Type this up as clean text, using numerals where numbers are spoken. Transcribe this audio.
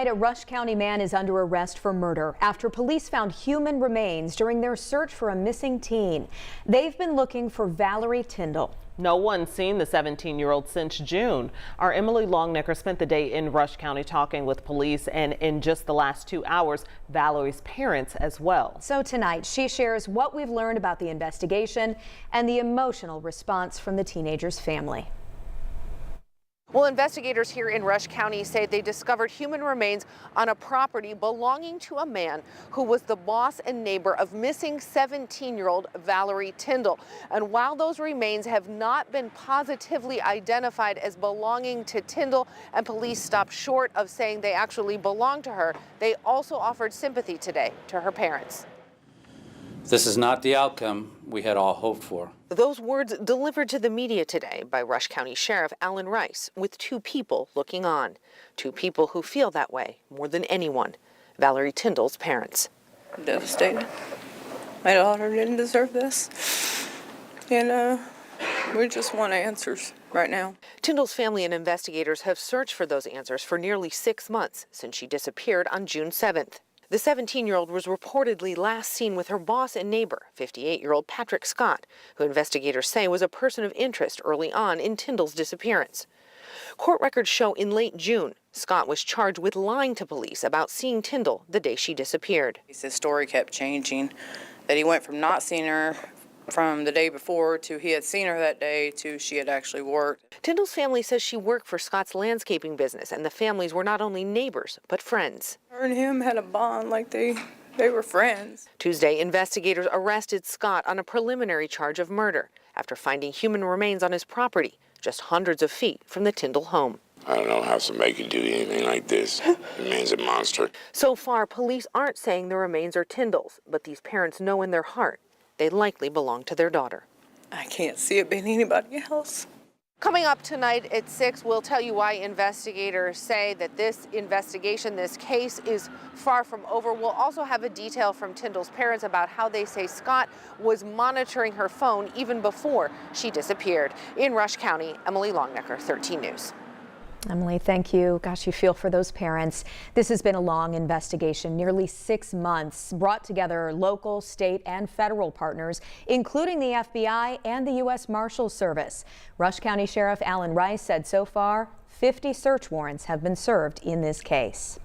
A Rush County man is under arrest for murder after police found human remains during their search for a missing teen. They've been looking for Valerie Tindall. No one's seen the 17-year-old since June. Our Emily Longnecker spent the day in Rush County talking with police, and in just the last 2 hours, Valerie's parents as well. So tonight, she shares what we've learned about the investigation and the emotional response from the teenager's family. Well, investigators here in Rush County say they discovered human remains on a property belonging to a man who was the boss and neighbor of missing 17-year-old Valerie Tindall. And while those remains have not been positively identified as belonging to Tindall, and police stopped short of saying they actually belong to her, they also offered sympathy today to her parents. This is not the outcome we had all hoped for. Those words delivered to the media today by Rush County Sheriff Alan Rice, with two people looking on. Two people who feel that way more than anyone. Valerie Tindall's parents. I'm devastated. My daughter didn't deserve this. And we just want answers right now. Tindall's family and investigators have searched for those answers for nearly 6 months since she disappeared on June 7th. The 17-year-old was reportedly last seen with her boss and neighbor, 58-year-old Patrick Scott, who investigators say was a person of interest early on in Tindall's disappearance. Court records show in late June, Scott was charged with lying to police about seeing Tindall the day she disappeared. His story kept changing, that he went from not seeing her from the day before to he had seen her that day to she had actually worked. Tindall's family says she worked for Scott's landscaping business, and the families were not only neighbors but friends. Her and him had a bond like they were friends. Tuesday, investigators arrested Scott on a preliminary charge of murder after finding human remains on his property, just hundreds of feet from the Tindall home. I don't know how somebody could do anything like this. The man's a monster. So far, police aren't saying the remains are Tindall's, but these parents know in their heart they likely belong to their daughter. I can't see it being anybody else. Coming up tonight at 6, we'll tell you why investigators say that this investigation, this case, is far from over. We'll also have a detail from Tindall's parents about how they say Scott was monitoring her phone even before she disappeared. In Rush County, Emily Longnecker, 13 News. Emily, thank you. Gosh, you feel for those parents. This has been a long investigation, nearly 6 months, brought together local, state, and federal partners, including the FBI and the U.S. Marshals Service. Rush County Sheriff Alan Rice said so far, 50 search warrants have been served in this case.